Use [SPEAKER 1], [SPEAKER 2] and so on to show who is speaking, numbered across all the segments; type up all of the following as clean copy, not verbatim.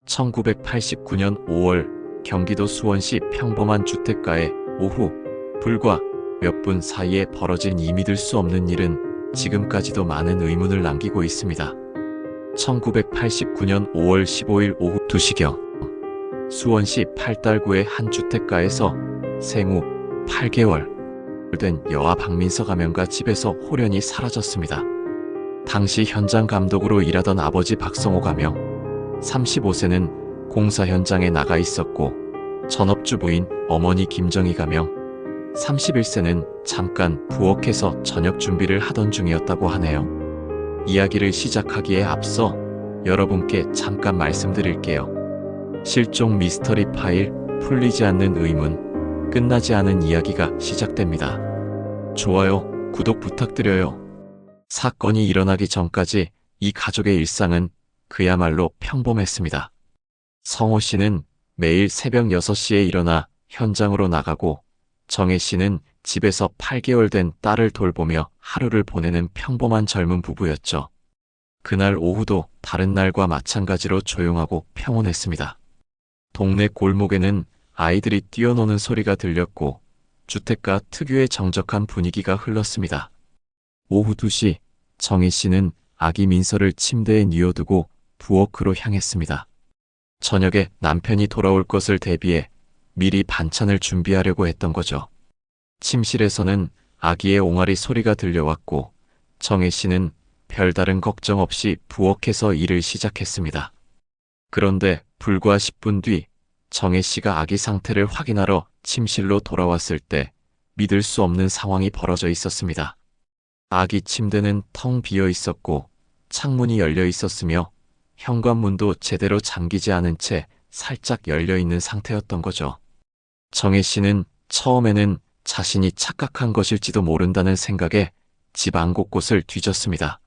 [SPEAKER 1] 1989년 5월 경기도 수원시 평범한 주택가에 오후 불과 몇 분 사이에 벌어진 이 믿을 수 없는 일은 지금까지도 많은 의문을 남기고 있습니다. 1989년 5월 15일 오후 2시경 수원시 팔달구의 한 주택가에서 생후 8개월 된 여아 박민서 가명가 집에서 홀연히 사라졌습니다. 당시 현장 감독으로 일하던 아버지 박성호 가명 35세는 공사 현장에 나가 있었고 전업주부인 어머니 김정희 가명 31세는 잠깐 부엌에서 저녁 준비를 하던 중이었다고 하네요. 이야기를 시작하기에 앞서 여러분께 잠깐 말씀드릴게요. 실종 미스터리 파일, 풀리지 않는 의문, 끝나지 않은 이야기가 시작됩니다. 좋아요, 구독 부탁드려요. 사건이 일어나기 전까지 이 가족의 일상은 그야말로 평범했습니다. 성호 씨는 매일 새벽 6시에 일어나 현장으로 나가고 정혜 씨는 집에서 8개월 된 딸을 돌보며 하루를 보내는 평범한 젊은 부부였죠. 그날 오후도 다른 날과 마찬가지로 조용하고 평온했습니다. 동네 골목에는 아이들이 뛰어노는 소리가 들렸고 주택가 특유의 정적한 분위기가 흘렀습니다. 오후 2시 정혜 씨는 아기 민서를 침대에 뉘어두고 부엌으로 향했습니다. 저녁에 남편이 돌아올 것을 대비해 미리 반찬을 준비하려고 했던 거죠. 침실에서는 아기의 옹알이 소리가 들려왔고 정혜 씨는 별다른 걱정 없이 부엌에서 일을 시작했습니다. 그런데 불과 10분 뒤 정혜 씨가 아기 상태를 확인하러 침실로 돌아왔을 때 믿을 수 없는 상황이 벌어져 있었습니다. 아기 침대는 텅 비어 있었고 창문이 열려 있었으며 현관문도 제대로 잠기지 않은 채 살짝 열려 있는 상태였던 거죠. 정혜 씨는 처음에는 자신이 착각한 것일지도 모른다는 생각에 집 안 곳곳을 뒤졌습니다.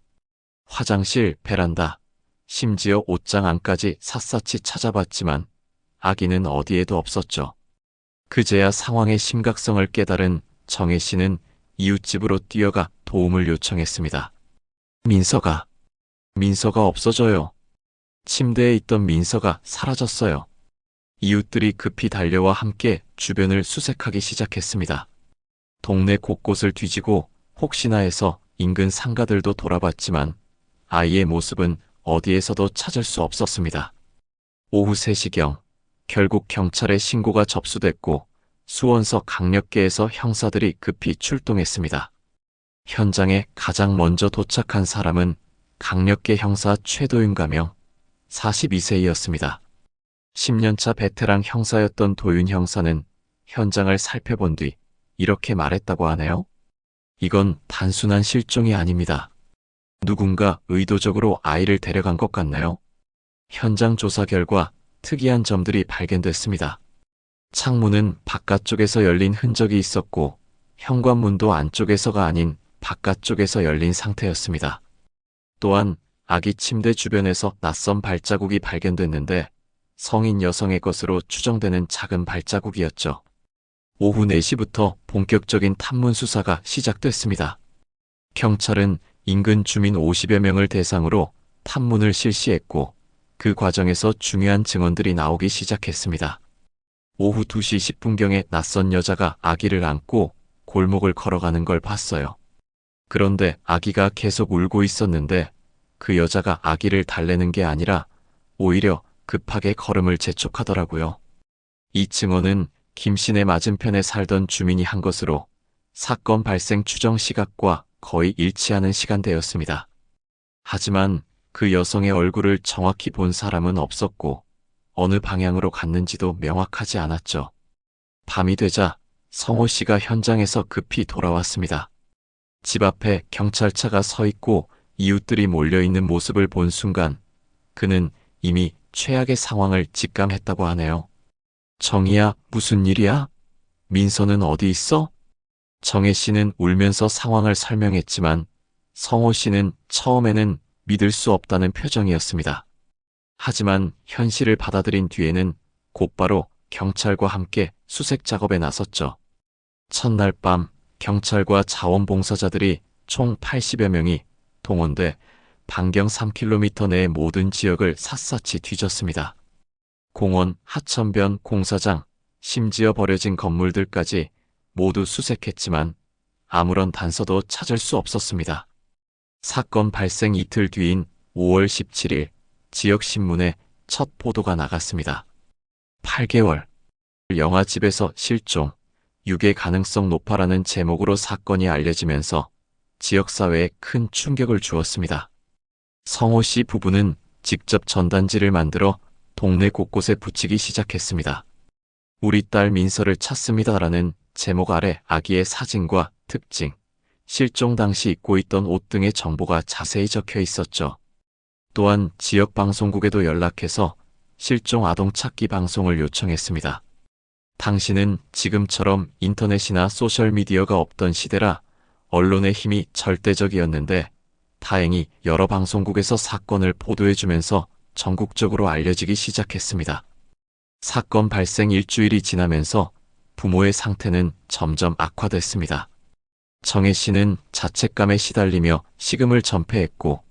[SPEAKER 1] 화장실, 베란다, 심지어 옷장 안까지 샅샅이 찾아봤지만 아기는 어디에도 없었죠. 그제야 상황의 심각성을 깨달은 정혜 씨는 이웃집으로 뛰어가 도움을 요청했습니다. 민서가 없어져요. 침대에 있던 민서가 사라졌어요. 이웃들이 급히 달려와 함께 주변을 수색하기 시작했습니다. 동네 곳곳을 뒤지고 혹시나 해서 인근 상가들도 돌아봤지만 아이의 모습은 어디에서도 찾을 수 없었습니다. 오후 3시경 결국 경찰에 신고가 접수됐고 수원서 강력계에서 형사들이 급히 출동했습니다. 현장에 가장 먼저 도착한 사람은 강력계 형사 최도윤 가명 42세이었습니다. 10년차 베테랑 형사였던 도윤 형사는 현장을 살펴본 뒤 이렇게 말했다고 하네요. 이건 단순한 실종이 아닙니다. 누군가 의도적으로 아이를 데려간 것 같나요? 현장 조사 결과 특이한 점들이 발견됐습니다. 창문은 바깥쪽에서 열린 흔적이 있었고 현관문도 안쪽에서가 아닌 바깥쪽에서 열린 상태였습니다. 또한 아기 침대 주변에서 낯선 발자국이 발견됐는데 성인 여성의 것으로 추정되는 작은 발자국이었죠. 오후 4시부터 본격적인 탐문 수사가 시작됐습니다. 경찰은 인근 주민 50여 명을 대상으로 탐문을 실시했고 그 과정에서 중요한 증언들이 나오기 시작했습니다. 오후 2시 10분경에 낯선 여자가 아기를 안고 골목을 걸어가는 걸 봤어요. 그런데 아기가 계속 울고 있었는데 그 여자가 아기를 달래는 게 아니라 오히려 급하게 걸음을 재촉하더라고요. 이 증언은 김 씨네 맞은편에 살던 주민이 한 것으로 사건 발생 추정 시각과 거의 일치하는 시간대였습니다. 하지만 그 여성의 얼굴을 정확히 본 사람은 없었고 어느 방향으로 갔는지도 명확하지 않았죠. 밤이 되자 성호 씨가 현장에서 급히 돌아왔습니다. 집 앞에 경찰차가 서 있고 이웃들이 몰려있는 모습을 본 순간 그는 이미 최악의 상황을 직감했다고 하네요. 정희야, 무슨 일이야? 민서는 어디 있어? 정혜 씨는 울면서 상황을 설명했지만 성호 씨는 처음에는 믿을 수 없다는 표정이었습니다. 하지만 현실을 받아들인 뒤에는 곧바로 경찰과 함께 수색 작업에 나섰죠. 첫날 밤 경찰과 자원봉사자들이 총 80여 명이 동원돼 반경 3km 내의 모든 지역을 샅샅이 뒤졌습니다. 공원, 하천변, 공사장, 심지어 버려진 건물들까지 모두 수색했지만 아무런 단서도 찾을 수 없었습니다. 사건 발생 이틀 뒤인 5월 17일 지역신문에 첫 보도가 나갔습니다. 8개월, 영화집에서 실종, 유괴 가능성 높아라는 제목으로 사건이 알려지면서 지역사회에 큰 충격을 주었습니다. 성호 씨 부부는 직접 전단지를 만들어 동네 곳곳에 붙이기 시작했습니다. 우리 딸 민서를 찾습니다라는 제목 아래 아기의 사진과 특징, 실종 당시 입고 있던 옷 등의 정보가 자세히 적혀 있었죠. 또한 지역 방송국에도 연락해서 실종 아동 찾기 방송을 요청했습니다. 당시는 지금처럼 인터넷이나 소셜미디어가 없던 시대라 언론의 힘이 절대적이었는데 다행히 여러 방송국에서 사건을 보도해주면서 전국적으로 알려지기 시작했습니다. 사건 발생 일주일이 지나면서 부모의 상태는 점점 악화됐습니다. 정혜 씨는 자책감에 시달리며 식음을 전폐했고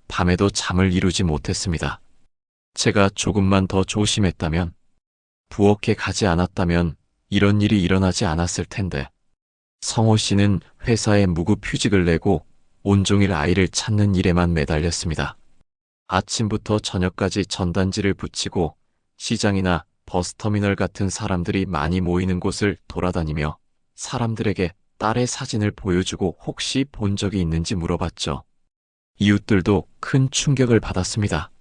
[SPEAKER 1] 밤에도 잠을 이루지 못했습니다. 제가 조금만 더 조심했다면, 부엌에 가지 않았다면 이런 일이 일어나지 않았을 텐데. 성호 씨는 회사에 무급휴직을 내고 온종일 아이를 찾는 일에만 매달렸습니다. 아침부터 저녁까지 전단지를 붙이고 시장이나 버스터미널 같은 사람들이 많이 모이는 곳을 돌아다니며 사람들에게 딸의 사진을 보여주고 혹시 본 적이 있는지 물어봤죠. 이웃들도 큰 충격을 받았습니다.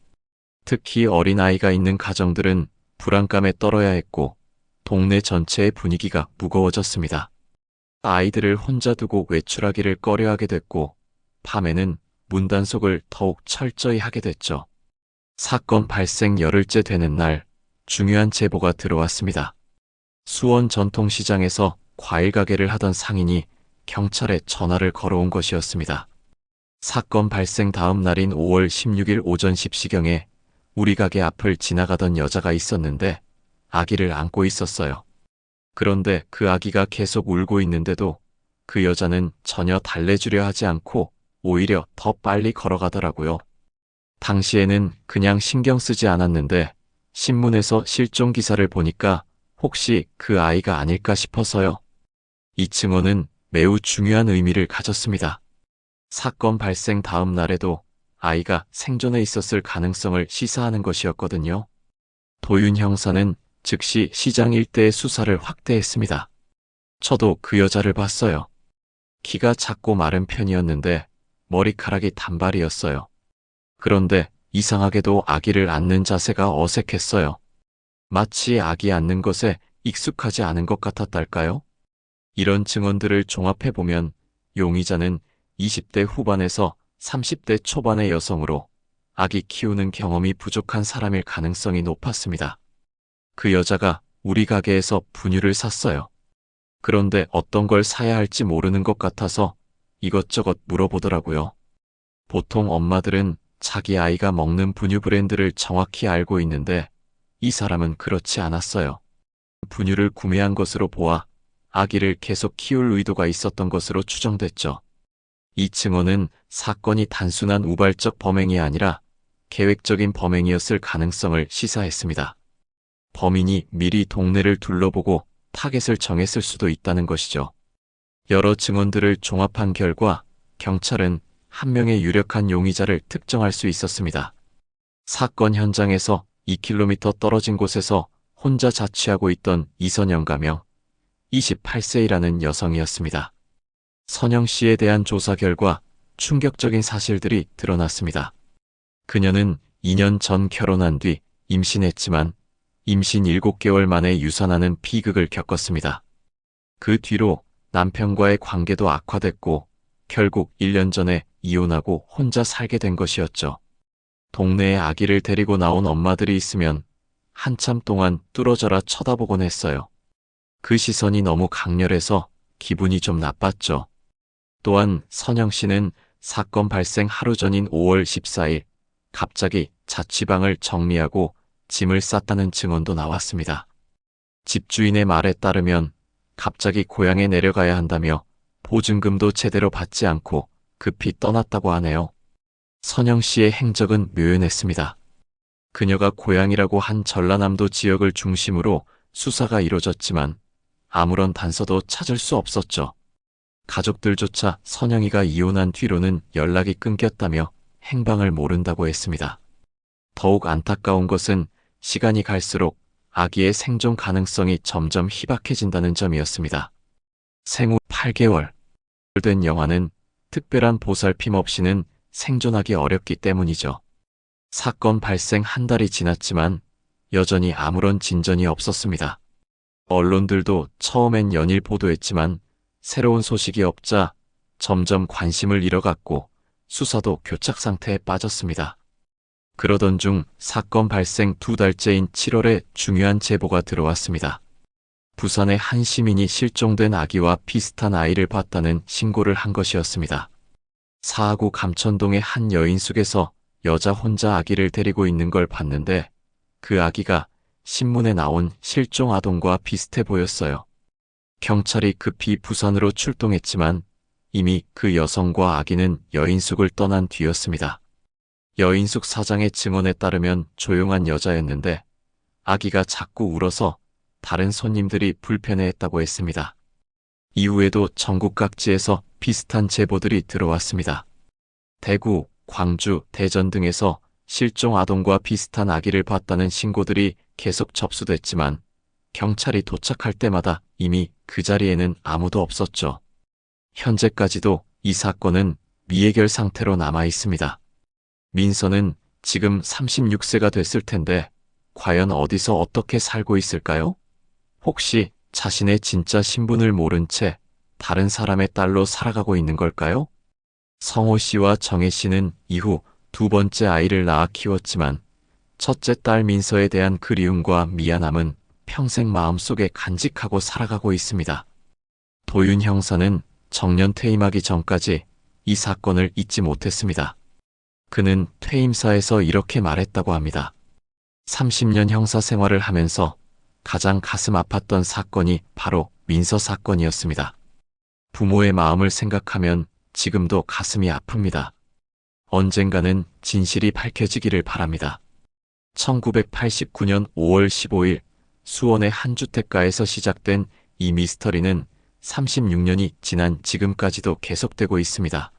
[SPEAKER 1] 특히 어린아이가 있는 가정들은 불안감에 떨어야 했고 동네 전체의 분위기가 무거워졌습니다. 아이들을 혼자 두고 외출하기를 꺼려하게 됐고 밤에는 문단속을 더욱 철저히 하게 됐죠. 사건 발생 열흘째 되는 날 중요한 제보가 들어왔습니다. 수원 전통시장에서 과일 가게를 하던 상인이 경찰에 전화를 걸어온 것이었습니다. 사건 발생 다음 날인 5월 16일 오전 10시경에 우리 가게 앞을 지나가던 여자가 있었는데 아기를 안고 있었어요. 그런데 그 아기가 계속 울고 있는데도 그 여자는 전혀 달래주려 하지 않고 오히려 더 빨리 걸어가더라고요. 당시에는 그냥 신경 쓰지 않았는데 신문에서 실종 기사를 보니까 혹시 그 아이가 아닐까 싶어서요. 이 증언은 매우 중요한 의미를 가졌습니다. 사건 발생 다음 날에도 아이가 생존해 있었을 가능성을 시사하는 것이었거든요. 도윤 형사는 즉시 시장 일대의 수사를 확대했습니다. 저도 그 여자를 봤어요. 키가 작고 마른 편이었는데 머리카락이 단발이었어요. 그런데 이상하게도 아기를 안는 자세가 어색했어요. 마치 아기 안는 것에 익숙하지 않은 것 같았달까요? 이런 증언들을 종합해보면 용의자는 20대 후반에서 30대 초반의 여성으로 아기 키우는 경험이 부족한 사람일 가능성이 높았습니다. 그 여자가 우리 가게에서 분유를 샀어요. 그런데 어떤 걸 사야 할지 모르는 것 같아서 이것저것 물어보더라고요. 보통 엄마들은 자기 아이가 먹는 분유 브랜드를 정확히 알고 있는데 이 사람은 그렇지 않았어요. 분유를 구매한 것으로 보아 아기를 계속 키울 의도가 있었던 것으로 추정됐죠. 이 증언은 사건이 단순한 우발적 범행이 아니라 계획적인 범행이었을 가능성을 시사했습니다. 범인이 미리 동네를 둘러보고 타겟을 정했을 수도 있다는 것이죠. 여러 증언들을 종합한 결과 경찰은 한 명의 유력한 용의자를 특정할 수 있었습니다. 사건 현장에서 2km 떨어진 곳에서 혼자 자취하고 있던 이선영 가명 28세이라는 여성이었습니다. 선영 씨에 대한 조사 결과 충격적인 사실들이 드러났습니다. 그녀는 2년 전 결혼한 뒤 임신했지만 임신 7개월 만에 유산하는 비극을 겪었습니다. 그 뒤로 남편과의 관계도 악화됐고 결국 1년 전에 이혼하고 혼자 살게 된 것이었죠. 동네에 아기를 데리고 나온 엄마들이 있으면 한참 동안 뚫어져라 쳐다보곤 했어요. 그 시선이 너무 강렬해서 기분이 좀 나빴죠. 또한 선영 씨는 사건 발생 하루 전인 5월 14일 갑자기 자취방을 정리하고 짐을 쌌다는 증언도 나왔습니다. 집주인의 말에 따르면 갑자기 고향에 내려가야 한다며 보증금도 제대로 받지 않고 급히 떠났다고 하네요. 선영 씨의 행적은 묘연했습니다. 그녀가 고향이라고 한 전라남도 지역을 중심으로 수사가 이루어졌지만 아무런 단서도 찾을 수 없었죠. 가족들조차 선영이가 이혼한 뒤로는 연락이 끊겼다며 행방을 모른다고 했습니다. 더욱 안타까운 것은 시간이 갈수록 아기의 생존 가능성이 점점 희박해진다는 점이었습니다. 생후 8개월 된 영아는 특별한 보살핌 없이는 생존하기 어렵기 때문이죠. 사건 발생 한 달이 지났지만 여전히 아무런 진전이 없었습니다. 언론들도 처음엔 연일 보도했지만 새로운 소식이 없자 점점 관심을 잃어갔고 수사도 교착 상태에 빠졌습니다. 그러던 중 사건 발생 2달째인 7월에 중요한 제보가 들어왔습니다. 부산의 한 시민이 실종된 아기와 비슷한 아이를 봤다는 신고를 한 것이었습니다. 사하구 감천동의 한 여인숙에서 여자 혼자 아기를 데리고 있는 걸 봤는데 그 아기가 신문에 나온 실종 아동과 비슷해 보였어요. 경찰이 급히 부산으로 출동했지만 이미 그 여성과 아기는 여인숙을 떠난 뒤였습니다. 여인숙 사장의 증언에 따르면 조용한 여자였는데 아기가 자꾸 울어서 다른 손님들이 불편해했다고 했습니다. 이후에도 전국 각지에서 비슷한 제보들이 들어왔습니다. 대구, 광주, 대전 등에서 실종 아동과 비슷한 아기를 봤다는 신고들이 계속 접수됐지만 경찰이 도착할 때마다 이미 그 자리에는 아무도 없었죠. 현재까지도 이 사건은 미해결 상태로 남아 있습니다. 민서는 지금 36세가 됐을 텐데 과연 어디서 어떻게 살고 있을까요? 혹시 자신의 진짜 신분을 모른 채 다른 사람의 딸로 살아가고 있는 걸까요? 성호 씨와 정혜 씨는 이후 2번째 아이를 낳아 키웠지만 첫째 딸 민서에 대한 그리움과 미안함은 평생 마음속에 간직하고 살아가고 있습니다. 도윤 형사는 정년 퇴임하기 전까지 이 사건을 잊지 못했습니다. 그는 퇴임사에서 이렇게 말했다고 합니다. 30년 형사 생활을 하면서 가장 가슴 아팠던 사건이 바로 민서 사건이었습니다. 부모의 마음을 생각하면 지금도 가슴이 아픕니다. 언젠가는 진실이 밝혀지기를 바랍니다. 1989년 5월 15일 수원의 한 주택가에서 시작된 이 미스터리는 36년이 지난 지금까지도 계속되고 있습니다.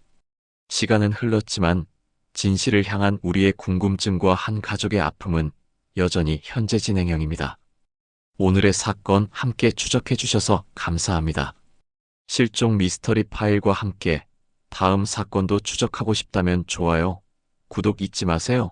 [SPEAKER 1] 시간은 흘렀지만 진실을 향한 우리의 궁금증과 한 가족의 아픔은 여전히 현재 진행형입니다. 오늘의 사건 함께 추적해 주셔서 감사합니다. 실종 미스터리 파일과 함께 다음 사건도 추적하고 싶다면 좋아요, 구독 잊지 마세요.